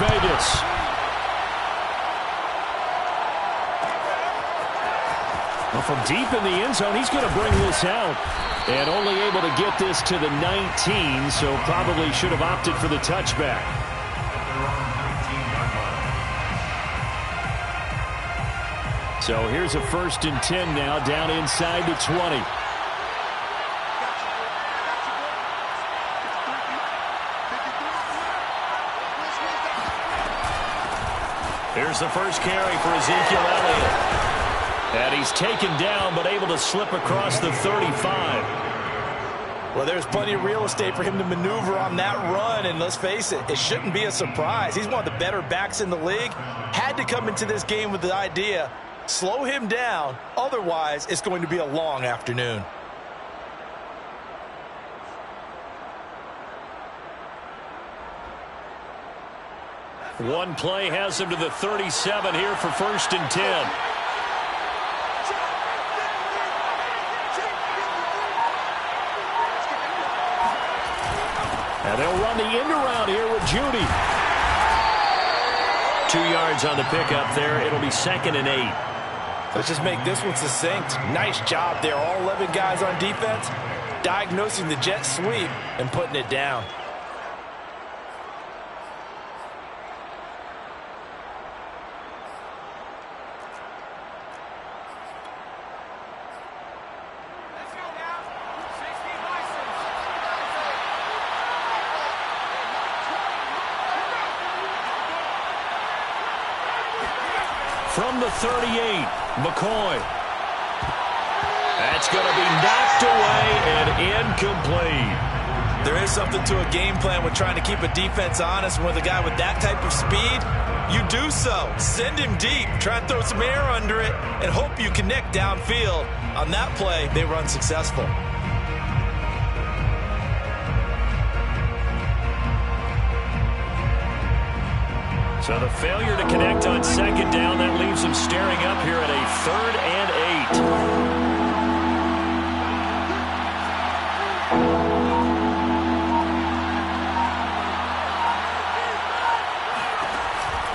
Vegas. Well, from deep in the end zone, he's going to bring this out. And only able to get this to the 19, so probably should have opted for the touchback. So here's a 1st and 10 now, down inside the 20. Here's the first carry for Ezekiel Elliott. And he's taken down, but able to slip across the 35. Well, there's plenty of real estate for him to maneuver on that run, and let's face it, it shouldn't be a surprise. He's one of the better backs in the league. Had to come into this game with the idea, slow him down, otherwise it's going to be a long afternoon. One play has him to the 37 here for 1st and 10. And they'll run the end around here with Judy. 2 yards on the pickup there. It'll be 2nd and 8. Let's just make this one succinct. Nice job there. All 11 guys on defense diagnosing the jet sweep and putting it down. From the 38, McCoy. That's going to be knocked away and incomplete. There is something to a game plan with trying to keep a defense honest. With a guy with that type of speed, you do so. Send him deep, try and throw some air under it, and hope you connect downfield. On that play, they were unsuccessful. So the failure to connect on 2nd down, that leaves them staring up here at a 3rd and 8.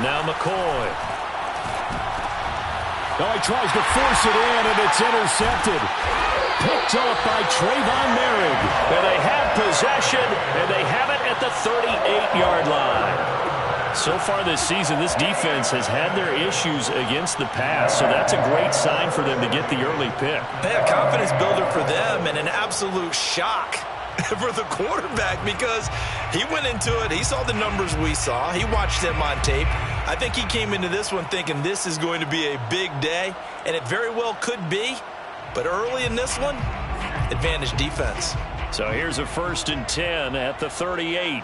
Now McCoy. Oh, he tries to force it in, and it's intercepted. Picked off by Trayvon Merrick. And they have possession, and they have it at the 38-yard line. So far this season, this defense has had their issues against the pass, so that's a great sign for them to get the early pick. A confidence builder for them and an absolute shock for the quarterback because he went into it. He saw the numbers we saw. He watched them on tape. I think he came into this one thinking this is going to be a big day, and it very well could be. But early in this one, advantage defense. So here's a 1st and 10 at the 38.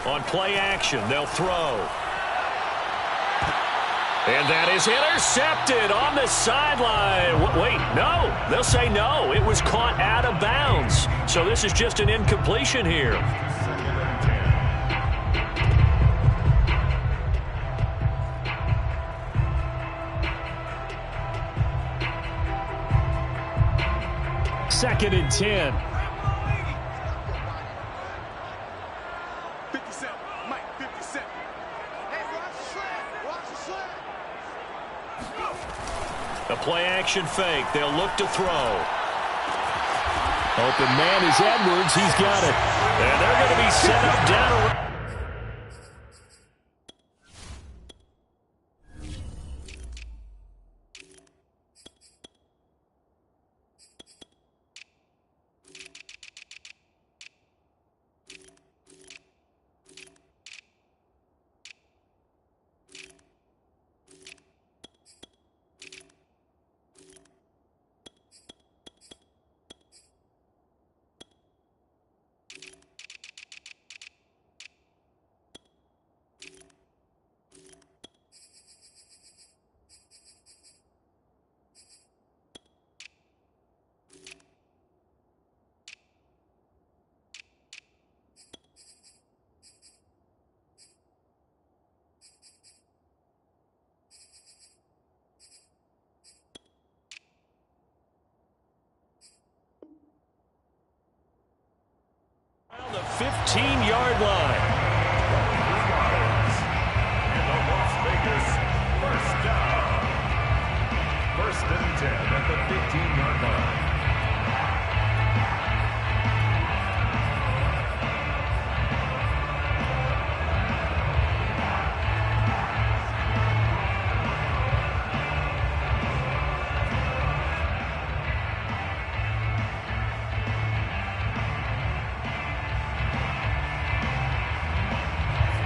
On play action, they'll throw. And that is intercepted on the sideline. Wait, no. They'll say no. It was caught out of bounds. So this is just an incompletion here. Second and 10. A play-action fake. They'll look to throw. Open man is Edwards. He's got it. And they're going to be set up down. 15-yard line. In the Las Vegas first down. First and 10 at the 15-yard line.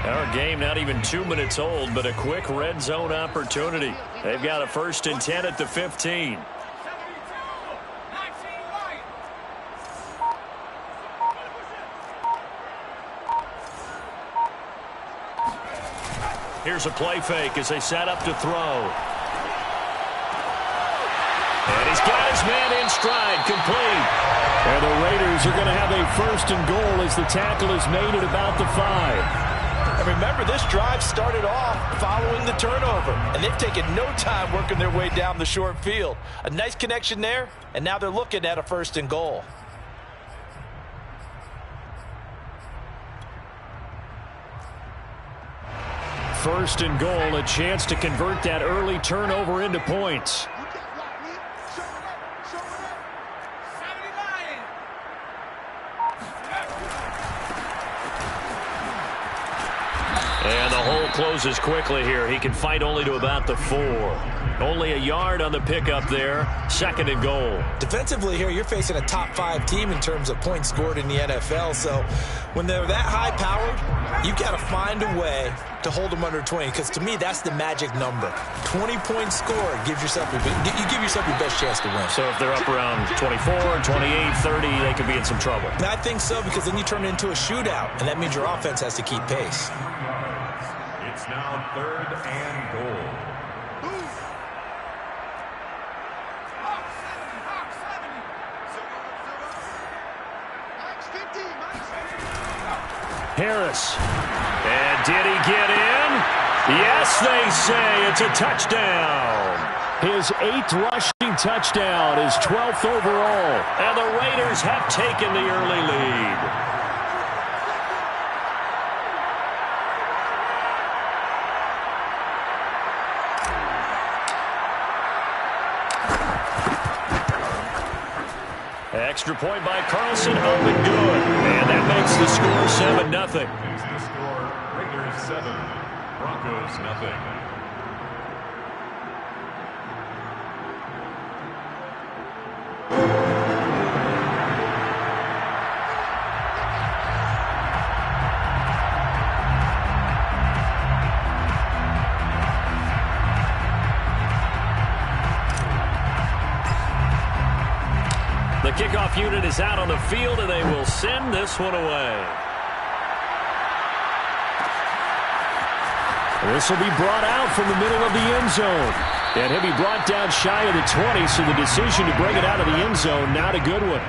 Our game not even 2 minutes old, but a quick red zone opportunity. They've got a first and 10 at the 15. Here's a play fake as they set up to throw. And he's got his man in stride, complete. And the Raiders are going to have a first and goal as the tackle is made at about the 5. And remember, this drive started off following the turnover, and they've taken no time working their way down the short field. A nice connection there, and now they're looking at a first and goal. First and goal, a chance to convert that early turnover into points. And the hole closes quickly here. He can fight only to about the 4. Only a yard on the pickup there. Second and goal. Defensively here, you're facing a top 5 team in terms of points scored in the NFL. So when they're that high-powered, you've got to find a way to hold them under 20. Because to me, that's the magic number. 20 points scored gives yourself you give yourself your best chance to win. So if they're up around 24, 28, 30, they could be in some trouble. And I think so, because then you turn it into a shootout, and that means your offense has to keep pace. It's now third and goal. Harris. And did he get in? Yes, they say it's a touchdown. His 8th rushing touchdown, his 12th overall. And the Raiders have taken the early lead. Extra point by Carlson, up and good. And that makes the score 7-0. Makes the score Raiders 7, Broncos 0. The kickoff unit is out on the field, and they will send this one away. This will be brought out from the middle of the end zone. And he'll be brought down shy of the 20, so the decision to bring it out of the end zone, not a good one.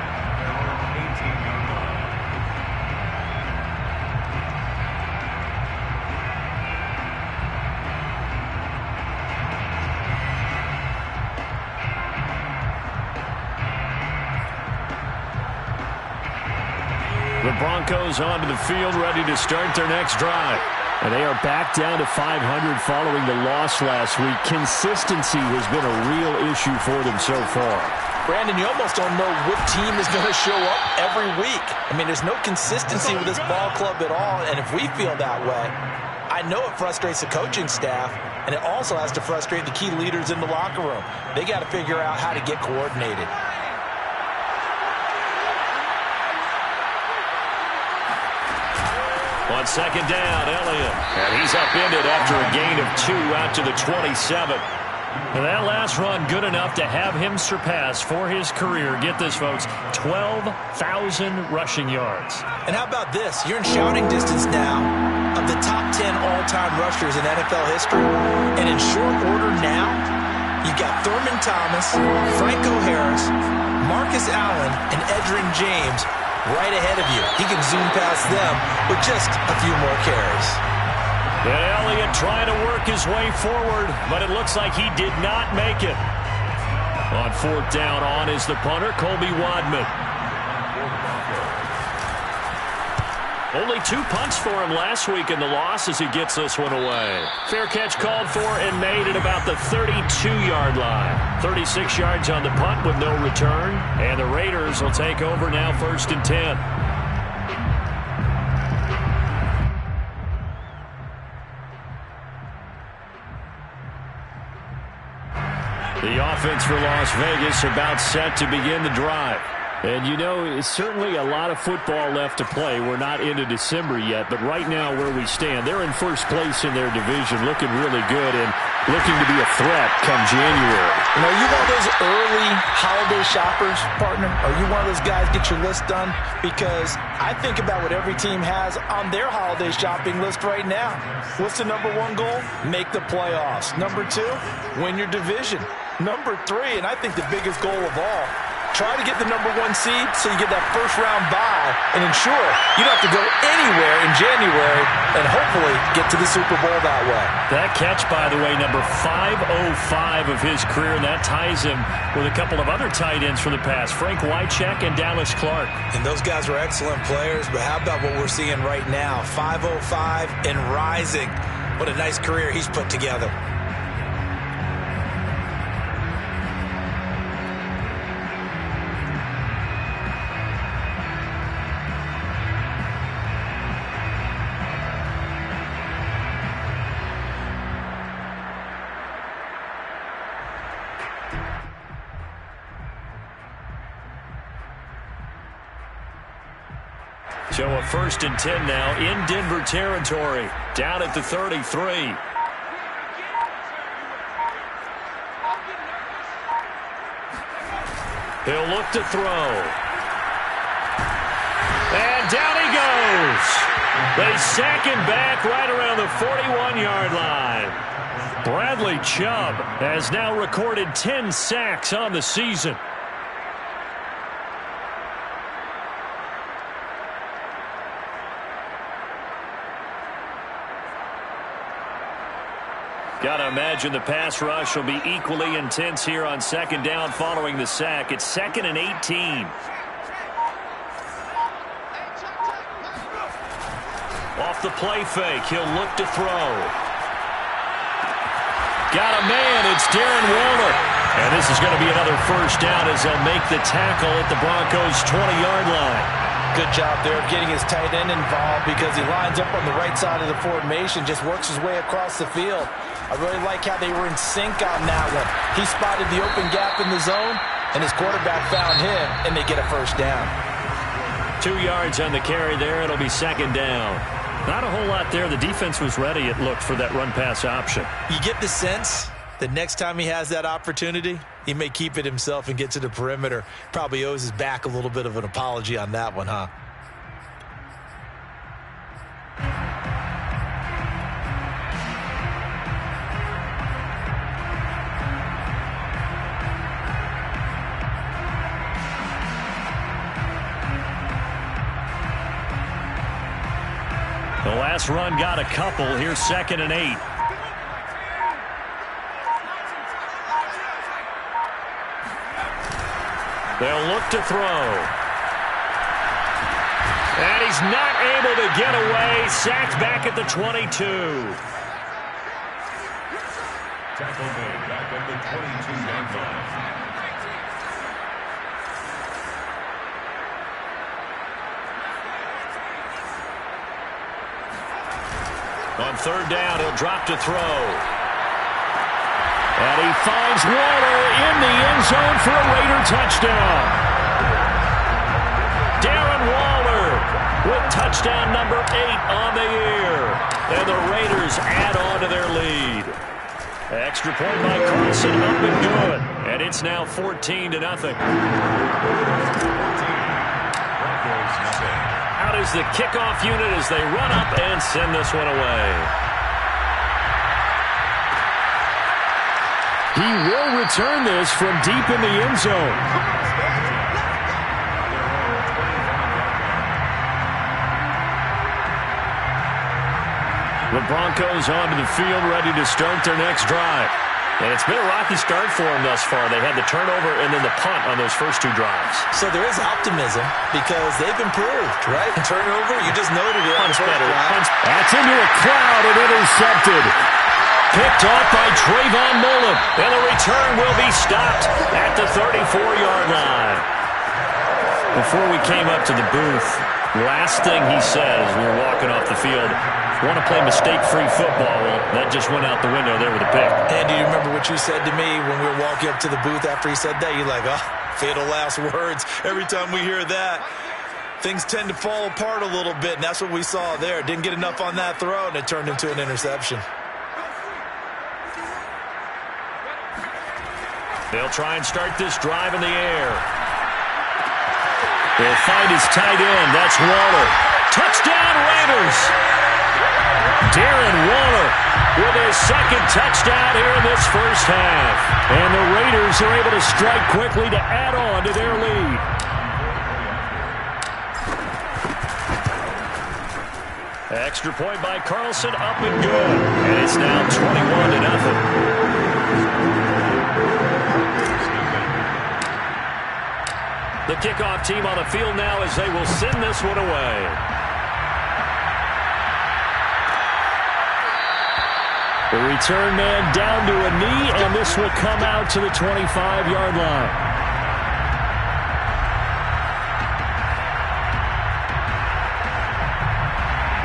The Broncos onto the field, ready to start their next drive. And they are back down to 500 following the loss last week. Consistency has been a real issue for them so far. Brandon, you almost don't know what team is going to show up every week. I mean, there's no consistency with this ball club at all, and if we feel that way, I know it frustrates the coaching staff, and it also has to frustrate the key leaders in the locker room. They got to figure out how to get coordinated. On second down, Elliott. And he's upended after a gain of 2 out to the 27. And that last run good enough to have him surpass for his career, get this, folks, 12,000 rushing yards. And how about this? You're in shouting distance now of the top 10 all-time rushers in NFL history. And in short order now, you've got Thurman Thomas, Franco Harris, Marcus Allen, and Edgerrin James right ahead of you. He can zoom past them with just a few more carries. And Elliott trying to work his way forward, but it looks like he did not make it. On fourth down, on is the punter, Colby Wadman. Only 2 punts for him last week in the loss as he gets this one away. Fair catch called for and made at about the 32-yard line. 36 yards on the punt with no return. And the Raiders will take over now 1st and 10. The offense for Las Vegas about set to begin the drive. And, you know, it's certainly a lot of football left to play. We're not into December yet, but right now where we stand, they're in first place in their division, looking really good and looking to be a threat come January. You know, you one of those early holiday shoppers, partner? Are you one of those guys get your list done? Because I think about what every team has on their holiday shopping list right now. What's the number 1 goal? Make the playoffs. Number 2, win your division. Number 3, and I think the biggest goal of all, try to get the number 1 seed so you get that first-round bye and ensure you don't have to go anywhere in January and hopefully get to the Super Bowl that way. That catch, by the way, number 505 of his career, and that ties him with a couple of other tight ends from the past, Frank Wycheck and Dallas Clark. And those guys were excellent players, but how about what we're seeing right now? 505 and rising. What a nice career he's put together. So a 1st and 10 now in Denver territory, down at the 33. He'll look to throw. And down he goes. They sack him back right around the 41-yard line. Bradley Chubb has now recorded 10 sacks on the season. Got to imagine the pass rush will be equally intense here on 2nd down following the sack. It's 2nd and 18. Off the play fake, he'll look to throw. Got a man, it's Darren Waller. And this is going to be another 1st down as they'll make the tackle at the Broncos' 20-yard line. Good job there of getting his tight end involved because he lines up on the right side of the formation, just works his way across the field. I really like how they were in sync on that one. He spotted the open gap in the zone, and his quarterback found him, and they get a 1st down. 2 yards on the carry there. It'll be 2nd down. Not a whole lot there. The defense was ready, it looked, for that run-pass option. You get the sense that next time he has that opportunity, he may keep it himself and get to the perimeter. Probably owes his back a little bit of an apology on that one, huh? The last run got a couple. Here's 2nd and 8. They'll look to throw. And he's not able to get away. Sacked back at the 22. Tackle made back at the 22-yard line. On 3rd down, he'll drop to throw. And he finds Waller in the end zone for a Raider touchdown. Darren Waller with touchdown number 8 on the year. And the Raiders add on to their lead. Extra point by Carson, up and good. And it's now 14-0. Out is the kickoff unit as they run up and send this one away. He will return this from deep in the end zone. The Broncos onto the field, ready to start their next drive. And it's been a rocky start for them thus far. They had the turnover and then the punt on those first two drives. So there is optimism because they've improved, right? Turnover, you just noted it. Punch better. Punch. That's into a crowd and intercepted. Picked off by Trayvon Mullen. And the return will be stopped at the 34-yard line. Before we came up to the booth, last thing he said as we were walking off the field, want to play mistake-free football. Well, that just went out the window there with a pick. And do you remember what you said to me when we were walking up to the booth after he said that? You're like, oh, fatal last words. Every time we hear that, things tend to fall apart a little bit, and that's what we saw there. Didn't get enough on that throw, and it turned into an interception. They'll try and start this drive in the air. They'll find his tight end. That's Waller. Touchdown, Raiders! Darren Waller with his second touchdown here in this first half. And the Raiders are able to strike quickly to add on to their lead. Extra point by Carlson, up and good. And it's now 21-0. The kickoff team on the field now as they will send this one away. The return man down to a knee, and this will come out to the 25-yard line.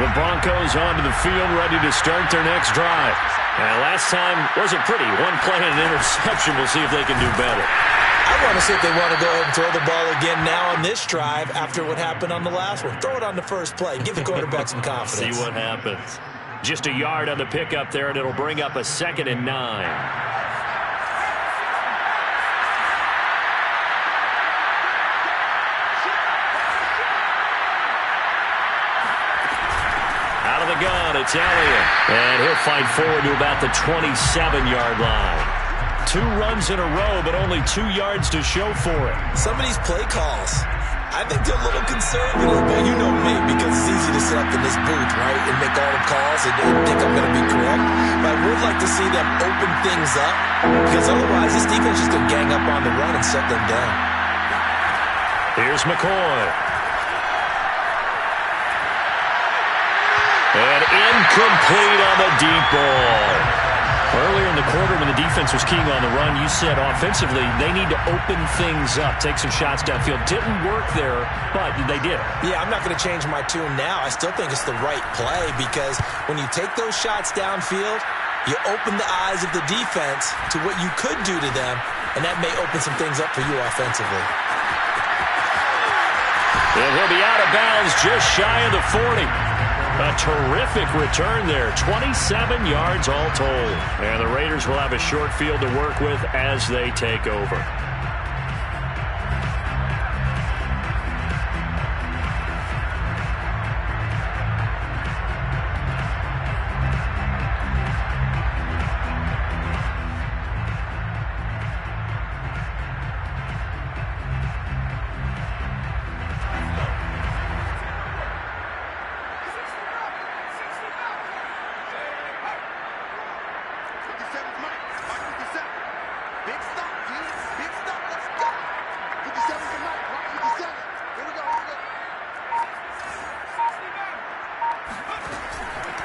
The Broncos onto the field, ready to start their next drive. And last time wasn't pretty. One play and an interception. We'll see if they can do better. I want to see if they want to go ahead and throw the ball again now on this drive after what happened on the last one. Throw it on the first play. Give the quarterback some confidence. See what happens. Just a yard on the pickup there, and it'll bring up a 2nd and 9. Out of the gun, it's Elliott. And he'll fight forward to about the 27-yard line. 2 runs in a row, but only 2 yards to show for it. Some of these play calls, I think they're a little conservative, but you know me, because it's easy to sit up in this booth, right, and make all the calls and think I'm going to be correct. But I would like to see them open things up, because otherwise this defense is going to gang up on the run and shut them down. Here's McCoy. And incomplete on the deep ball. Earlier in the quarter when the defense was keying on the run, you said offensively they need to open things up, take some shots downfield. Didn't work there, but they did. Yeah, I'm not going to change my tune now. I still think it's the right play because when you take those shots downfield, you open the eyes of the defense to what you could do to them, and that may open some things up for you offensively. And he'll be out of bounds just shy of the 40. A terrific return there. 27 yards all told. And the Raiders will have a short field to work with as they take over.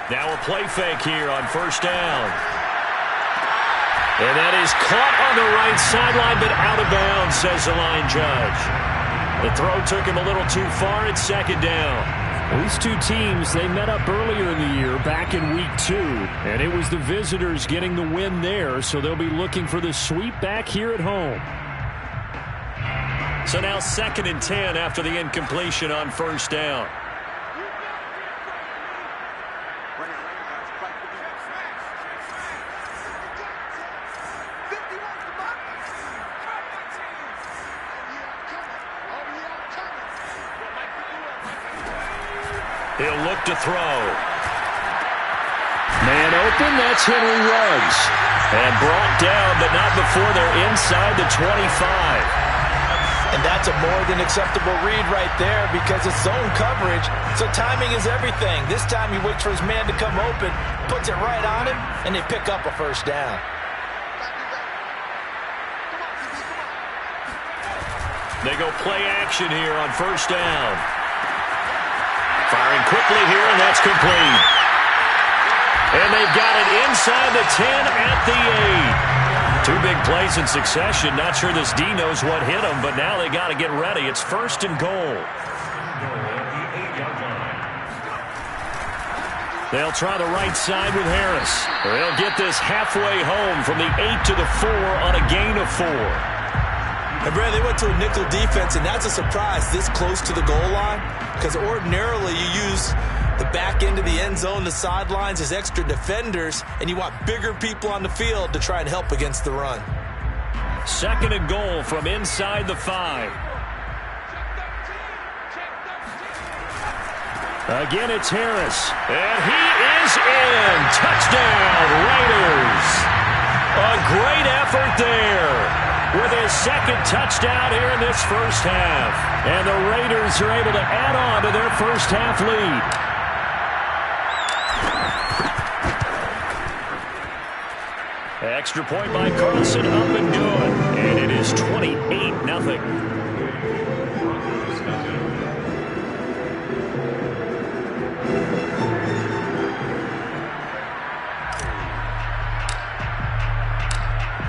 Now a play fake here on first down. And that is caught on the right sideline, but out of bounds, says the line judge. The throw took him a little too far. It's 2nd down. These two teams, they met up earlier in the year, back in week 2. And it was the visitors getting the win there, so they'll be looking for the sweep back here at home. So now 2nd and 10 after the incompletion on first down. He'll look to throw. Man open, that's Henry Ruggs. And brought down, but not before they're inside the 25. And that's a more than acceptable read right there because it's zone coverage, so timing is everything. This time he waits for his man to come open, puts it right on him, and they pick up a first down. They go play action here on first down. Firing quickly here, and that's complete. And they've got it inside the 10 at the 8. Two big plays in succession. Not sure this D knows what hit them, but now they got to get ready. It's first and goal. They'll try the right side with Harris. They'll get this halfway home from the 8 to the 4 on a gain of 4. And Brad, they went to a nickel defense, and that's a surprise this close to the goal line, because ordinarily you use the back end of the end zone, the sidelines as extra defenders, and you want bigger people on the field to try and help against the run. Second and goal from inside the 5. Again, it's Harris. And he is in. Touchdown, Raiders. A great effort there with his second touchdown here in this first half. And the Raiders are able to add on to their first half lead. Extra point by Carlson, up and good. And it is 28-0.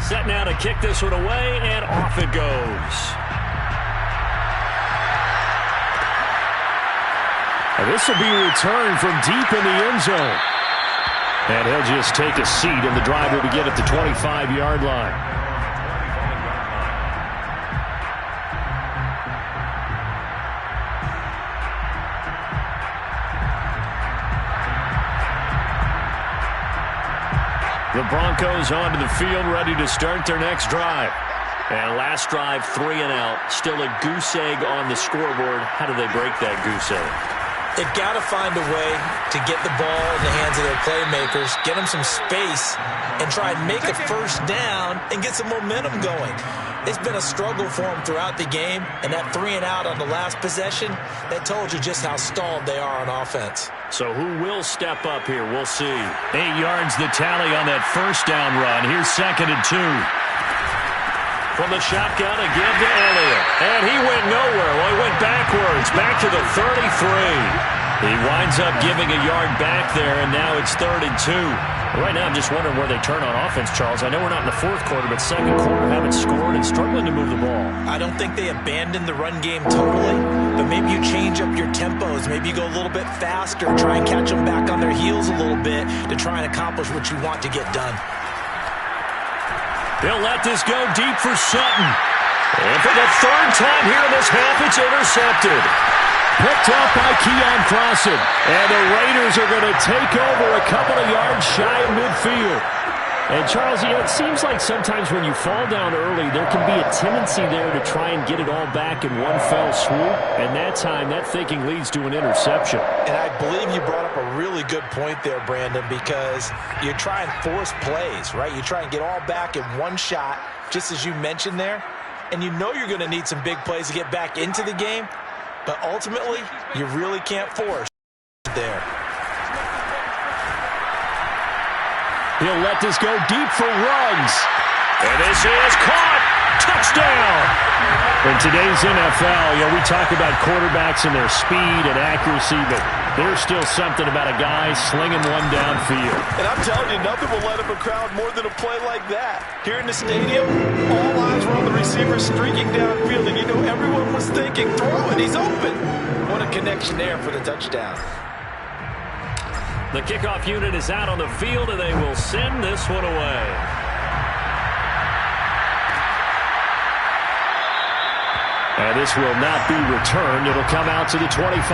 Set now to kick this one away, and off it goes. And this will be returned from deep in the end zone. And he'll just take a seat, and the drive will begin at the 25-yard line. The Broncos onto the field, ready to start their next drive. And last drive, 3 and out. Still a goose egg on the scoreboard. How do they break that goose egg? They've got to find a way to get the ball in the hands of their playmakers, get them some space, and try and make a first down and get some momentum going. It's been a struggle for them throughout the game, and that 3 and out on the last possession, that told you just how stalled they are on offense. So who will step up here? We'll see. 8 yards the tally on that first down run. Here's 2nd and 2. From the shotgun again to Elliott. And he went nowhere. Well, he went backwards, back to the 33. He winds up giving a yard back there, and now it's 3rd and 2. Right now, I'm just wondering where they turn on offense, Charles. I know we're not in the fourth quarter, but second quarter haven't scored and struggling to move the ball. I don't think they abandoned the run game totally, but maybe you change up your tempos. Maybe you go a little bit faster, try and catch them back on their heels a little bit to try and accomplish what you want to get done. They'll let this go deep for Sutton. And for the 3rd time here in this half, it's intercepted. Picked up by Keon Crossen. And the Raiders are going to take over a couple of yards shy of midfield. And, Charles, you know, it seems like sometimes when you fall down early, there can be a tendency there to try and get it all back in one fell swoop. And that time, that thinking leads to an interception. And I believe you brought up a really good point there, Brandon, because you try and force plays, right? You try and get all back in one shot, just as you mentioned there. And you know you're going to need some big plays to get back into the game. But ultimately, you really can't force there. He'll let this go deep for Ruggs. And this is caught. Touchdown. In today's NFL, you know, we talk about quarterbacks and their speed and accuracy, but there's still something about a guy slinging one downfield. And I'm telling you, nothing will light up a crowd more than a play like that. Here in the stadium, all eyes were on the receiver streaking downfield, and you know everyone was thinking, throw it, he's open. What a connection there for the touchdown. The kickoff unit is out on the field, and they will send this one away. And this will not be returned. It'll come out to the 25.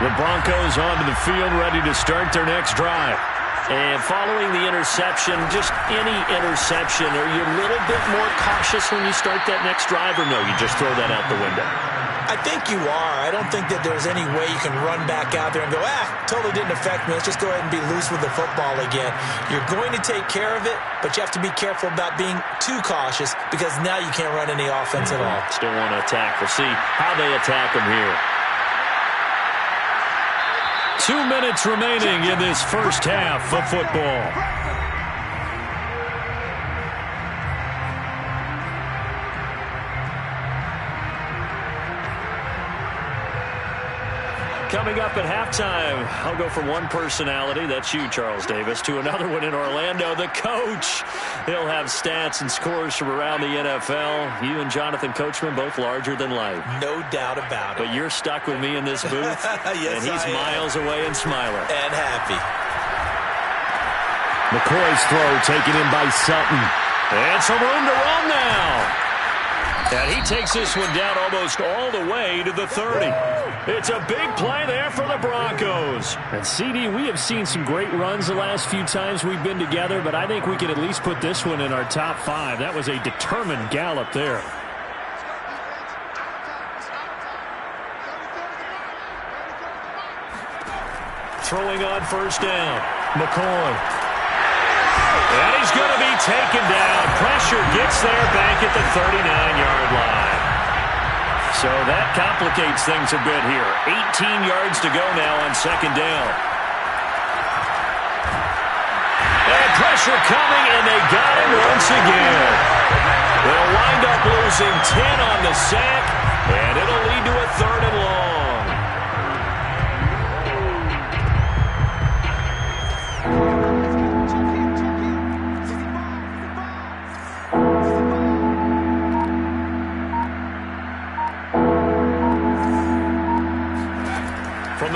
The Broncos onto the field, ready to start their next drive. And following the interception, just any interception, are you a little bit more cautious when you start that next drive, or no, you just throw that out the window? I think you are. I don't think that there's any way you can run back out there and go, totally didn't affect me. Let's just go ahead and be loose with the football again. You're going to take care of it, but you have to be careful about being too cautious because now you can't run any offense at all. Still want to attack. We'll see how they attack them here. 2 minutes remaining in this first half of football. coming up at halftime. I'll go from one personality, that's you, Charles Davis, to another one in Orlando, the coach. He'll have stats and scores from around the NFL. You and Jonathan Coachman, both larger than life. No doubt about it. But you're stuck with me in this booth, yes, and he's miles away and smiling. And happy. McCoy's throw taken in by Sutton. And some room to run now. And he takes this one down almost all the way to the 30. It's a big play there for the Broncos. And CD, we have seen some great runs the last few times we've been together, but I think we could at least put this one in our top 5. That was a determined gallop there. Throwing on first down. McCoy. And he's going to be taken down. Pressure gets there back at the 39-yard line. So that complicates things a bit here. 18 yards to go now on second down. And pressure coming, and they got him once again. They'll wind up losing 10 on the sack, and it'll lead to a 3rd and long.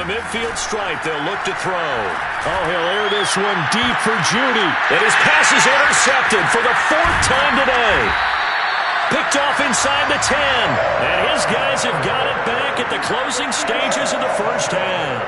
Midfield stripe, they'll look to throw. Oh, he'll air this one deep for Judy. And his pass is intercepted for the 4th time today. Picked off inside the 10. And his guys have got it back at the closing stages of the first half.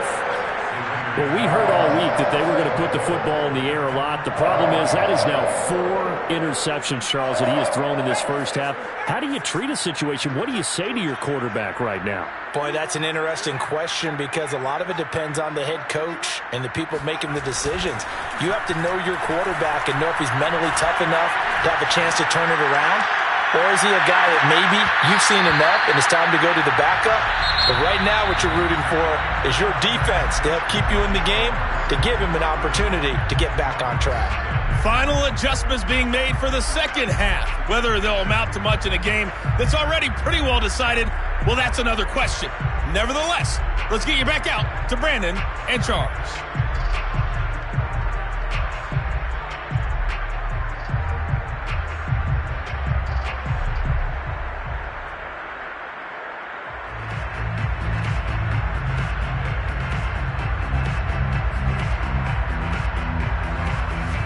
Well, we heard all week that they were going to put the football in the air a lot. The problem is that is now 4 interceptions, Charles, that he has thrown in this first half. How do you treat a situation? What do you say to your quarterback right now? Boy, that's an interesting question because a lot of it depends on the head coach and the people making the decisions. You have to know your quarterback and know if he's mentally tough enough to have a chance to turn it around. Or is he a guy that maybe you've seen enough and it's time to go to the backup? But right now what you're rooting for is your defense to help keep you in the game, to give him an opportunity to get back on track. Final adjustments being made for the second half. Whether they'll amount to much in a game that's already pretty well decided, well, that's another question. Nevertheless, let's get you back out to Brandon and Charles.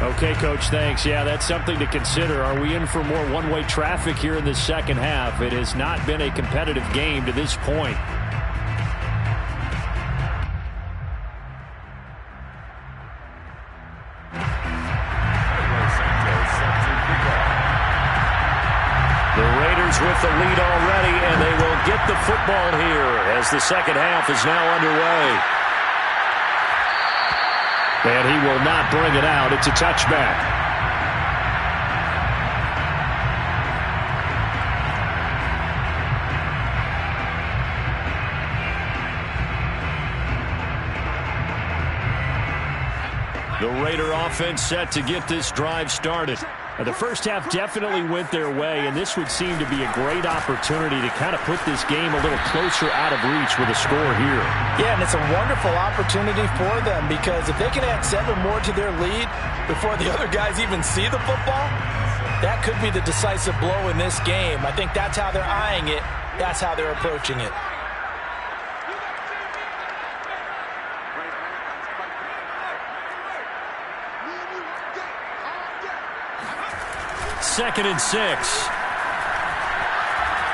Okay, Coach, thanks. Yeah, that's something to consider. Are we in for more one-way traffic here in the second half? It has not been a competitive game to this point. The Raiders with the lead already, and they will get the football here as the second half is now underway. And he will not bring it out. It's a touchback. The Raider offense set to get this drive started. The first half definitely went their way, and this would seem to be a great opportunity to kind of put this game a little closer out of reach with a score here. Yeah, and it's a wonderful opportunity for them because if they can add 7 more to their lead before the other guys even see the football, that could be the decisive blow in this game. I think that's how they're eyeing it. That's how they're approaching it. Second and 6.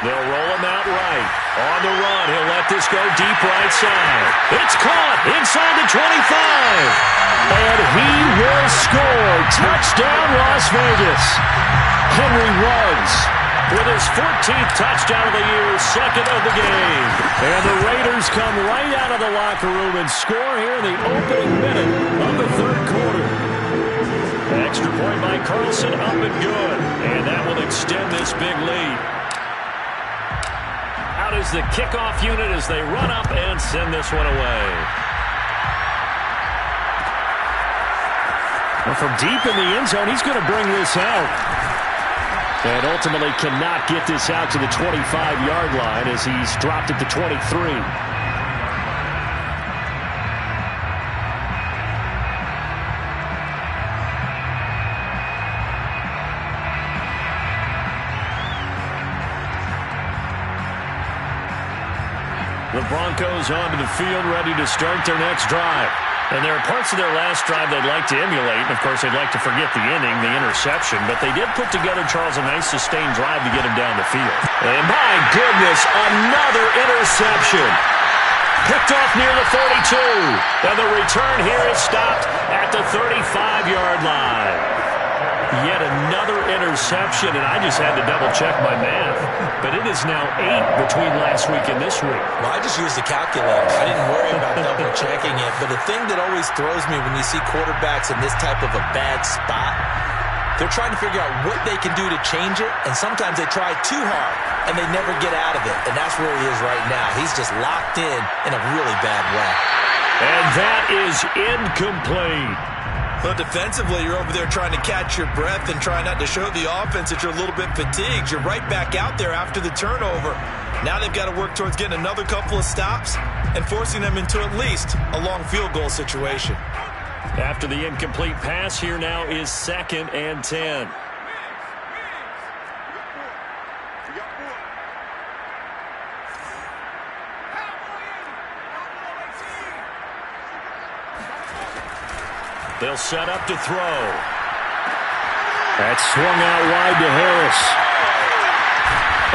They'll roll him out right. On the run, he'll let this go deep right side. It's caught inside the 25. And he will score. Touchdown, Las Vegas. Henry Ruggs with his 14th touchdown of the year, 2nd of the game. And the Raiders come right out of the locker room and score here in the opening minute of the 3rd quarter. Extra point by Carlson, up and good. And that will extend this big lead. Out is the kickoff unit as they run up and send this one away. Well, from deep in the end zone, he's going to bring this out. And ultimately cannot get this out to the 25-yard line as he's dropped at the 23. The Broncos onto the field, ready to start their next drive. And there are parts of their last drive they'd like to emulate. And, of course, they'd like to forget the inning, the interception. But they did put together, Charles, a nice sustained drive to get him down the field. And my goodness, another interception. Picked off near the 42. And the return here is stopped at the 35-yard line. Yet another interception, and I just had to double-check my math. But it is now 8 between last week and this week. Well, I just used the calculator. I didn't worry about double-checking it. But the thing that always throws me when you see quarterbacks in this type of a bad spot, they're trying to figure out what they can do to change it, and sometimes they try too hard, and they never get out of it. And that's where he is right now. He's just locked in a really bad way. And that is incomplete. But defensively, you're over there trying to catch your breath and try not to show the offense that you're a little bit fatigued. You're right back out there after the turnover. Now they've got to work towards getting another couple of stops and forcing them into at least a long field goal situation. After the incomplete pass, here now is 2nd and 10. They'll set up to throw. That's swung out wide to Harris.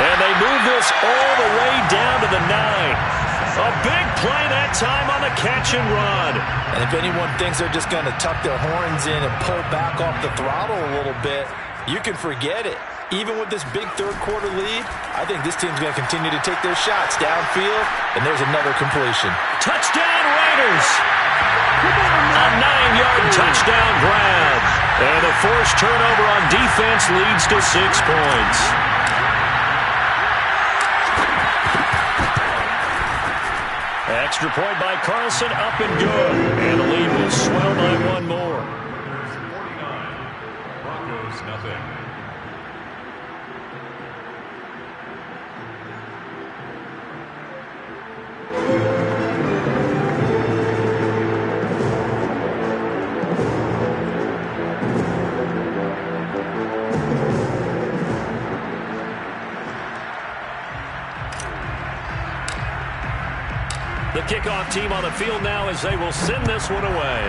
And they move this all the way down to the 9. A big play that time on the catch and run. And if anyone thinks they're just going to tuck their horns in and pull back off the throttle a little bit, you can forget it. Even with this big third-quarter lead, I think this team's going to continue to take their shots downfield, and there's another completion. Touchdown, Raiders! A 9-yard touchdown grab. And a forced turnover on defense leads to 6 points. Extra point by Carlson, up and good. And the lead will swell by 1 more. 49, Broncos nothing. The kickoff team on the field now as they will send this one away.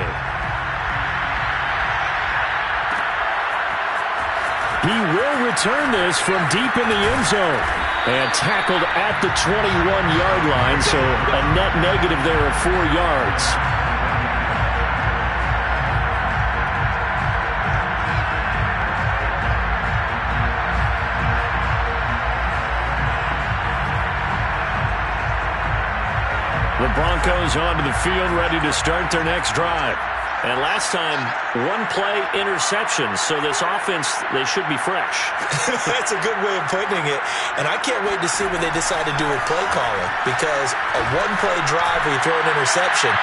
He will return this from deep in the end zone. And tackled at the 21-yard line, so a net negative there of 4 yards. The Broncos onto the field, ready to start their next drive. And last time, 1-play interception, so this offense, they should be fresh. That's a good way of putting it. And I can't wait to see what they decide to do with play calling, because a 1-play drive where you throw an interception,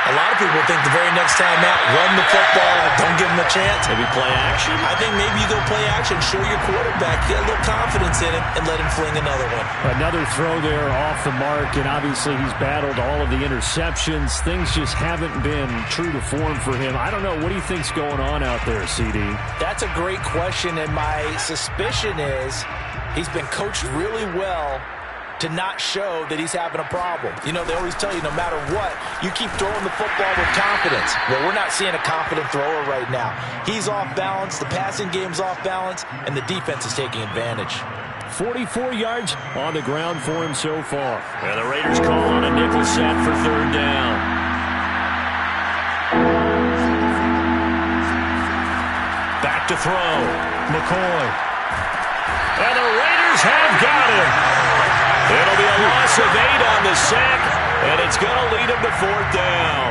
a lot of people think the very next time out, run the football, don't give them a chance. Maybe play action? I think maybe you go play action, show your quarterback, get a little confidence in him, and let him fling another one. Another throw there off the mark, and obviously he's battled all of the interceptions. Things just haven't been true to form for him. I don't know. What do you think's going on out there, CD? That's a great question, and my suspicion is he's been coached really well to not show that he's having a problem. You know, they always tell you no matter what, you keep throwing the football with confidence. Well, we're not seeing a confident thrower right now. He's off balance, the passing game's off balance, and the defense is taking advantage. 44 yards on the ground for him so far. And the Raiders call on a nickel set for 3rd down. Back to throw. McCoy. And the Raiders have got him. It'll be a loss of 8 on the sack, and it's going to lead them to 4th down.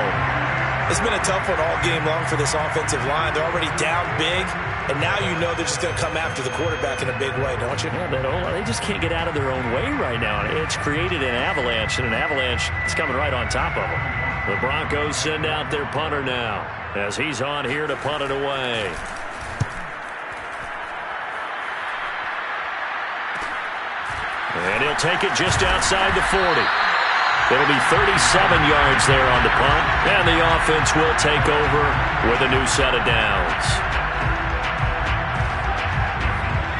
It's been a tough one all game long for this offensive line. They're already down big, and now you know they're just going to come after the quarterback in a big way, don't you? Yeah, they just can't get out of their own way right now. It's created an avalanche, and an avalanche is coming right on top of them. The Broncos send out their punter now as he's on here to punt it away. And he'll take it just outside the 40. It'll be 37 yards there on the punt. And the offense will take over with a new set of downs.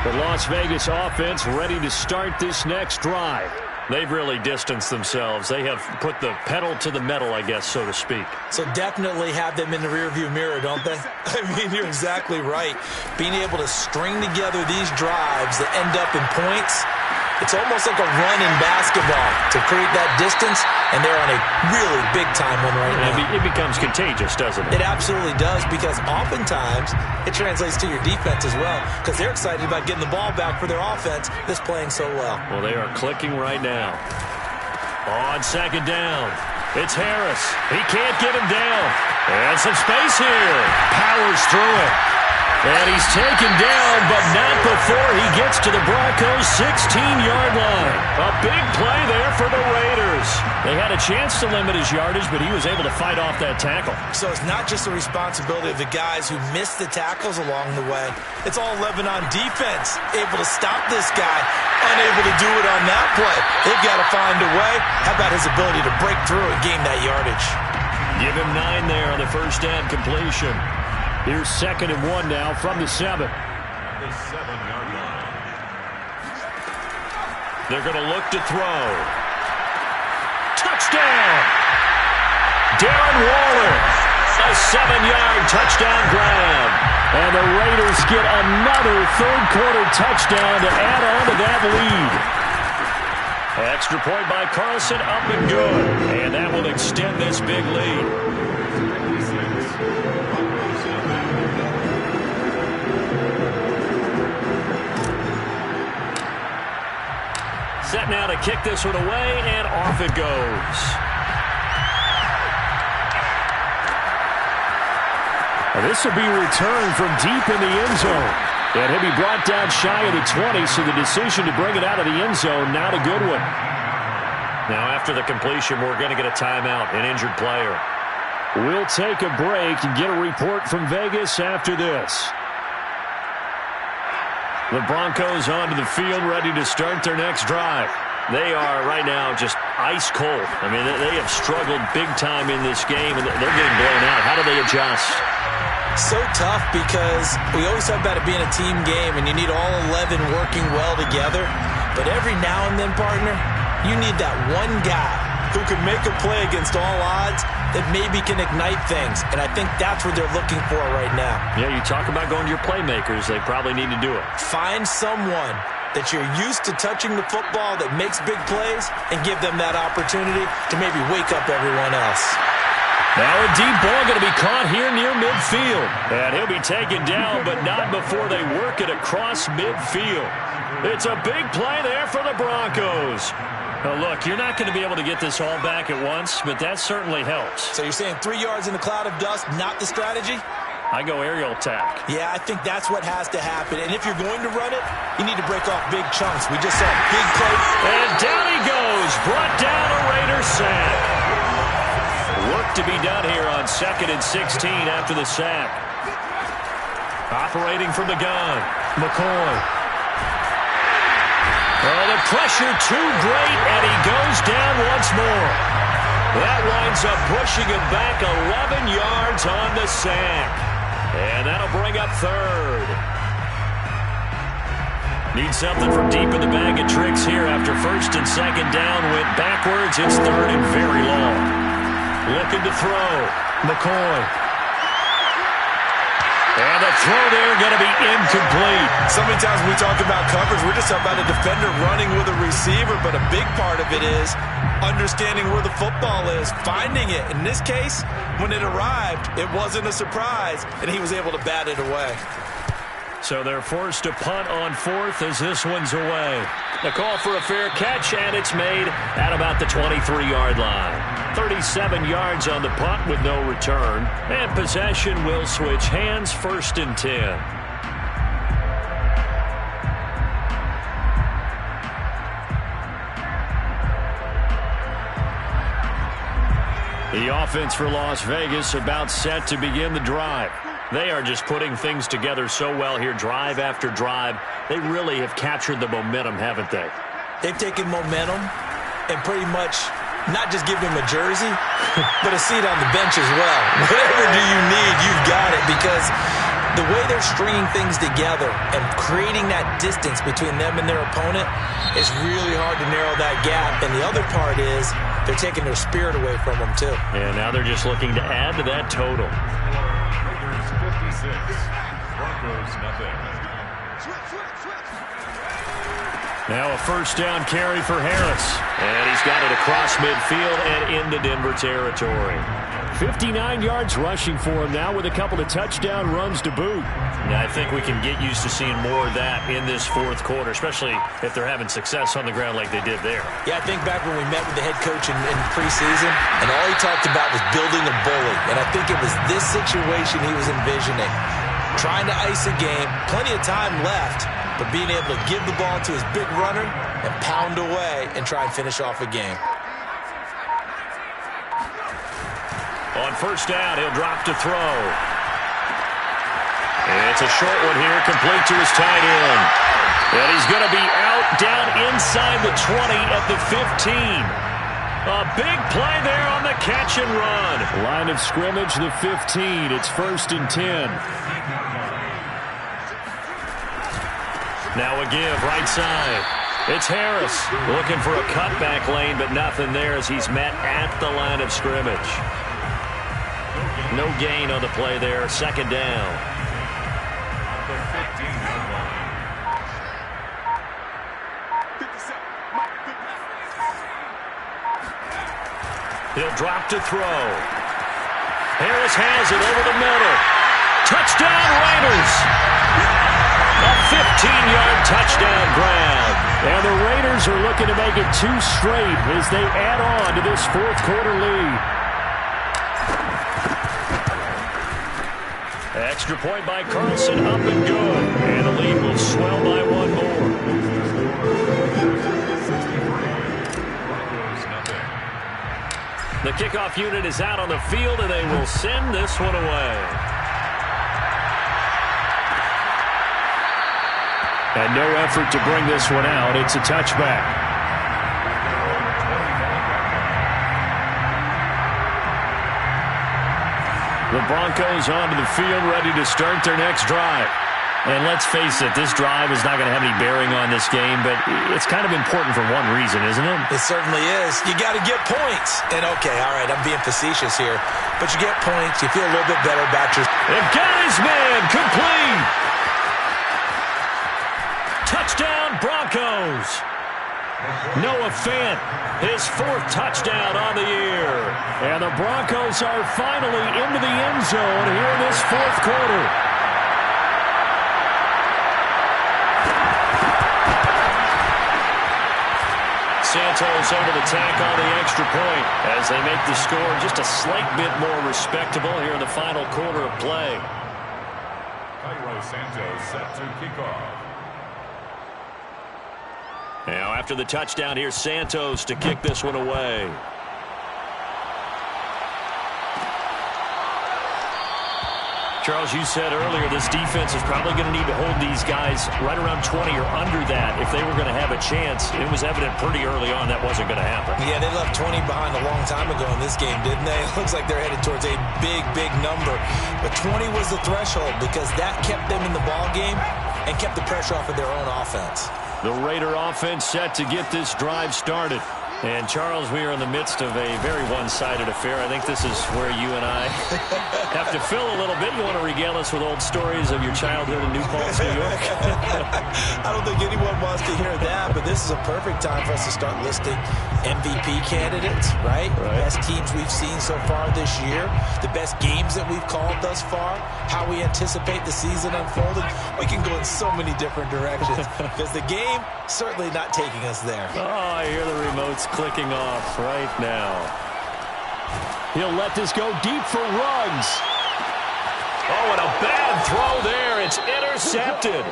The Las Vegas offense ready to start this next drive. They've really distanced themselves. They have put the pedal to the metal, I guess, so to speak. So definitely have them in the rearview mirror, don't they? I mean, you're exactly right. Being able to string together these drives that end up in points, it's almost like a run in basketball to create that distance, and they're on a really big-time one right now. It becomes contagious, doesn't it? It absolutely does, because oftentimes it translates to your defense as well, because they're excited about getting the ball back for their offense that's playing so well. Well, they are clicking right now. On second down, it's Harris. He can't get him down. And some space here. Powers through it. And he's taken down, but not before he gets to the Broncos' 16-yard line. A big play there for the Raiders. They had a chance to limit his yardage, but he was able to fight off that tackle. So it's not just the responsibility of the guys who missed the tackles along the way. It's all 11 on defense, able to stop this guy, unable to do it on that play. They've got to find a way. How about his ability to break through and gain that yardage? Give him 9 there on the first down completion. Here's 2nd and 1 now from the 7. The 7-yard line. They're going to look to throw. Touchdown! Darren Waller. A 7-yard touchdown grab. And the Raiders get another third-quarter touchdown to add on to that lead. Extra point by Carlson, up and good. And that will extend this big lead. Set now to kick this one away, and off it goes. Now this will be returned from deep in the end zone. And he'll be brought down shy of the 20, so the decision to bring it out of the end zone, not a good one. Now after the completion, we're going to get a timeout, an injured player. We'll take a break and get a report from Vegas after this. The Broncos onto the field, ready to start their next drive. They are right now just ice cold. I mean, they have struggled big time in this game, and they're getting blown out. How do they adjust? So tough, because we always talk about it being a team game, and you need all 11 working well together. But every now and then, partner, you need that one guy who can make a play against all odds that maybe can ignite things. And I think that's what they're looking for right now. Yeah, you talk about going to your playmakers. They probably need to do it. Find someone that you're used to touching the football that makes big plays and give them that opportunity to maybe wake up everyone else. Now a deep ball going to be caught here near midfield. And he'll be taken down, but not before they work it across midfield. It's a big play there for the Broncos. Now look, you're not going to be able to get this all back at once, but that certainly helps. So you're saying 3 yards in a cloud of dust, not the strategy? I go aerial attack. Yeah, I think that's what has to happen. And if you're going to run it, you need to break off big chunks. We just saw a big play. And down he goes. Brought down a Raiders sack. Work to be done here on 2nd and 16 after the sack. Operating from the gun, McCoy. Oh, the pressure too great, and he goes down once more. That winds up pushing him back 11 yards on the sack. And that'll bring up 3rd. Need something from deep in the bag of tricks here after 1st and 2nd down. Went backwards. It's 3rd and very long. Looking to throw. McCoy. And the throw there going to be incomplete. So many times when we talk about coverage, we're just talking about a defender running with a receiver, but a big part of it is understanding where the football is, finding it. In this case, when it arrived, it wasn't a surprise, and he was able to bat it away. So they're forced to punt on 4th as this one's away. The call for a fair catch, and it's made at about the 23-yard line. 37 yards on the punt with no return. And possession will switch hands, 1st and 10. The offense for Las Vegas about set to begin the drive. They are just putting things together so well here, drive after drive. They really have captured the momentum, haven't they? They've taken momentum and pretty much not just given him a jersey, but a seat on the bench as well. Whatever do you need, you've got it, because the way they're stringing things together and creating that distance between them and their opponent is really hard to narrow that gap. And the other part is they're taking their spirit away from them, too. And now they're just looking to add to that total. Raiders 56, Broncos nothing. Now a first down carry for Harris. And he's got it across midfield and into Denver territory. 59 yards rushing for him now with a couple of touchdown runs to boot. Yeah, I think we can get used to seeing more of that in this fourth quarter, especially if they're having success on the ground like they did there. Yeah, I think back when we met with the head coach in preseason, and all he talked about was building a bully. And I think it was this situation he was envisioning. Trying to ice a game, plenty of time left, but being able to give the ball to his big runner and pound away and try and finish off a game. On first down, he'll drop to throw. It's a short one here, complete to his tight end. And he's going to be out down inside the 20 at the 15. A big play there on the catch and run. Line of scrimmage, the 15. It's 1st and 10. Now a give, right side. It's Harris looking for a cutback lane, but nothing there as he's met at the line of scrimmage. No gain on the play there. Second down. He'll drop to throw. Harris has it over the middle. Touchdown, Raiders. A 15-yard touchdown grab. And the Raiders are looking to make it 2 straight as they add on to this fourth quarter lead. Extra point by Carlson, up and good. And the lead will swell by 1 more. The kickoff unit is out on the field, and they will send this one away. And no effort to bring this one out. It's a touchback. The Broncos onto the field, ready to start their next drive. And let's face it, this drive is not going to have any bearing on this game, but it's kind of important for one reason, isn't it? It certainly is. You got to get points. And, okay, all right, I'm being facetious here, but you get points. You feel a little bit better about your... They've got his man complete. Touchdown, Broncos. Noah Fant, his 4th touchdown on the year. And the Broncos are finally into the end zone here in this fourth quarter. Santos able to tack on the extra point as they make the score just a slight bit more respectable here in the final quarter of play. Cairo Santos set to kick off. Now after the touchdown, here's Santos to kick this one away. Charles, you said earlier this defense is probably going to need to hold these guys right around 20 or under that if they were going to have a chance. It was evident pretty early on that wasn't going to happen. Yeah, they left 20 behind a long time ago in this game, didn't they? It looks like they're headed towards a big, big number. But 20 was the threshold because that kept them in the ball game and kept the pressure off of their own offense. The Raider offense set to get this drive started. And, Charles, we are in the midst of a very one-sided affair. I think this is where you and I have to fill a little bit. You want to regale us with old stories of your childhood in New Paltz, New York? I don't think anyone wants to hear that, but this is a perfect time for us to start listing MVP candidates, right? Best teams we've seen so far this year, the best games that we've called thus far, how we anticipate the season unfolding. We can go in so many different directions because the game certainly not taking us there. Oh, I hear the remotes clicking off right now. He'll let this go deep for Ruggs. Oh, and a bad throw there. It's intercepted.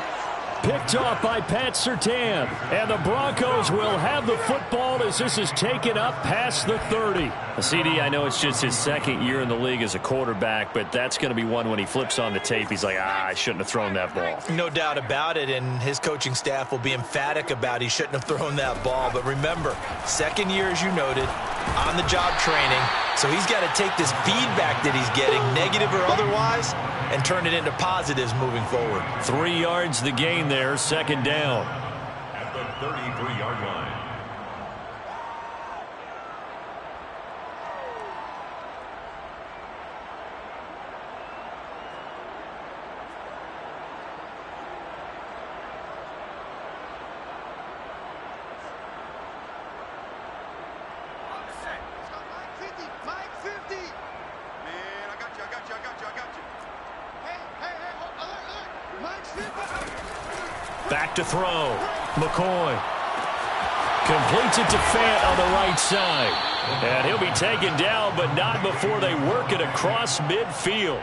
Picked off by Pat Surtain. And the Broncos will have the football as this is taken up past the 30. CD, I know it's just his second year in the league as a quarterback, but that's going to be one when he flips on the tape. He's like, I shouldn't have thrown that ball. No doubt about it, and his coaching staff will be emphatic about he shouldn't have thrown that ball. But remember, second year, as you noted, on-the-job training. So he's got to take this feedback that he's getting, negative or otherwise, and turn it into positives moving forward. 3 yards the gain there, second down. At the 33-yard line. Back to throw. McCoy completes it to Fant on the right side. And he'll be taken down, but not before they work it across midfield.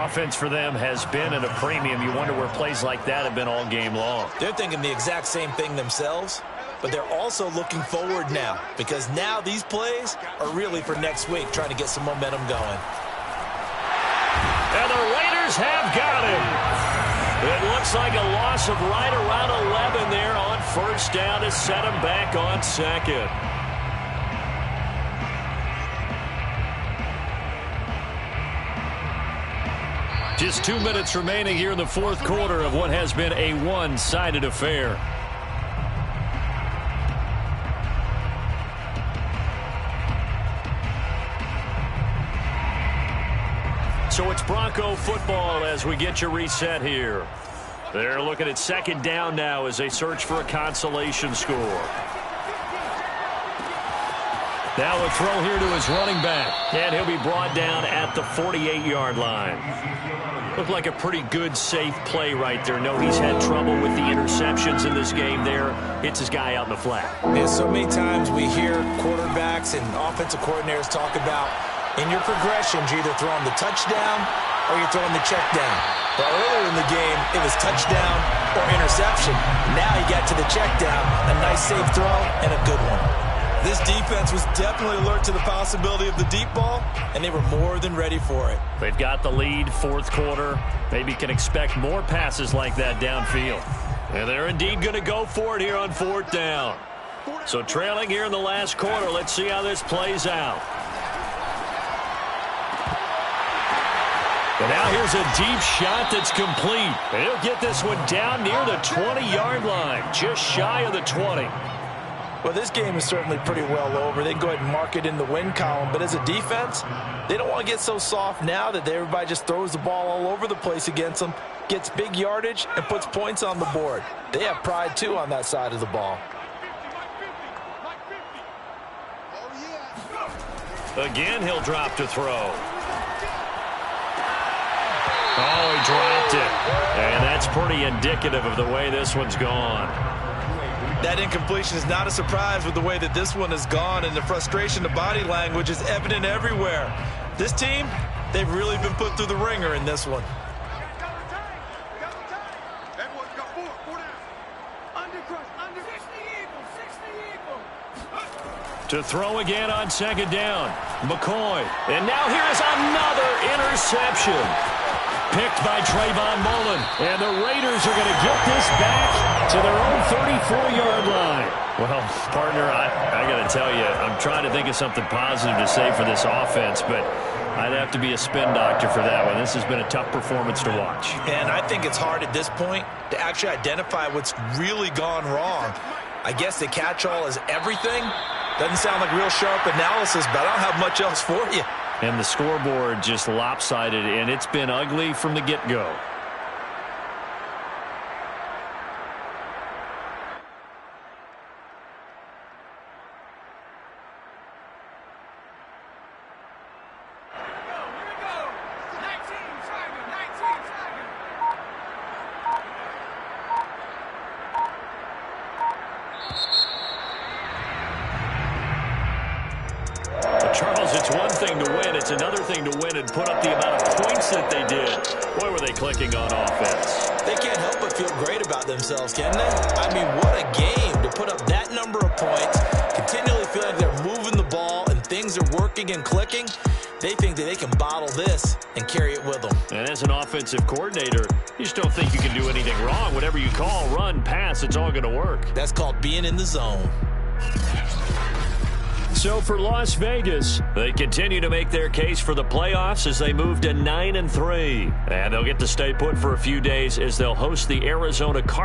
Offense for them has been at a premium. You wonder where plays like that have been all game long. They're thinking the exact same thing themselves, but they're also looking forward now, because now these plays are really for next week, trying to get some momentum going. And the Raiders have got him. It looks like a loss of right around 11 there on first down to set him back on second. Just 2 minutes remaining here in the fourth quarter of what has been a one-sided affair. So it's Bronco football as we get you reset here. They're looking at second down now as they search for a consolation score. Now a throw here to his running back, and he'll be brought down at the 48-yard line. Looked like a pretty good, safe play right there. No, he's had trouble with the interceptions in this game there. Hits his guy out in the flat. Yeah, so many times we hear quarterbacks and offensive coordinators talk about in your progressions, you're either throwing the touchdown or you're throwing the check down. But earlier in the game, it was touchdown or interception. Now he got to the check down, a nice safe throw, and a good one. This defense was definitely alert to the possibility of the deep ball, and they were more than ready for it. They've got the lead, fourth quarter. Maybe can expect more passes like that downfield. And they're indeed going to go for it here on fourth down. So trailing here in the last quarter, let's see how this plays out. And now here's a deep shot that's complete. And he'll get this one down near the 20-yard line, just shy of the 20. Well, this game is certainly pretty well over. They can go ahead and mark it in the win column. But as a defense, they don't want to get so soft now that everybody just throws the ball all over the place against them, gets big yardage, and puts points on the board. They have pride, too, on that side of the ball. Again, he'll drop to throw. Oh, he dropped it. And that's pretty indicative of the way this one's gone. That incompletion is not a surprise with the way that this one has gone, and the frustration, the body language is evident everywhere. This team, they've really been put through the ringer in this one. To throw again on second down. McCoy. And now here is another interception. Picked by Trayvon Mullen. And the Raiders are going to get this back to their own 34-yard line. Well, partner, I got to tell you, I'm trying to think of something positive to say for this offense, but I'd have to be a spin doctor for that one. This has been a tough performance to watch. And I think it's hard at this point to actually identify what's really gone wrong. I guess the catch-all is everything. Doesn't sound like real sharp analysis, but I don't have much else for you. And the scoreboard just lopsided, and it's been ugly from the get-go. Charles, it's one thing to win. It's another thing to win and put up the amount of points that they did. Boy, were they clicking on offense. They can't help but feel great about themselves, can they? I mean, what a game to put up that number of points, continually feel like they're moving the ball and things are working and clicking. They think that they can bottle this and carry it with them. And as an offensive coordinator, you just don't think you can do anything wrong. Whatever you call, run, pass, it's all going to work. That's called being in the zone. So for Las Vegas, they continue to make their case for the playoffs as they move to 9-3. And they'll get to stay put for a few days as they'll host the Arizona Cardinals.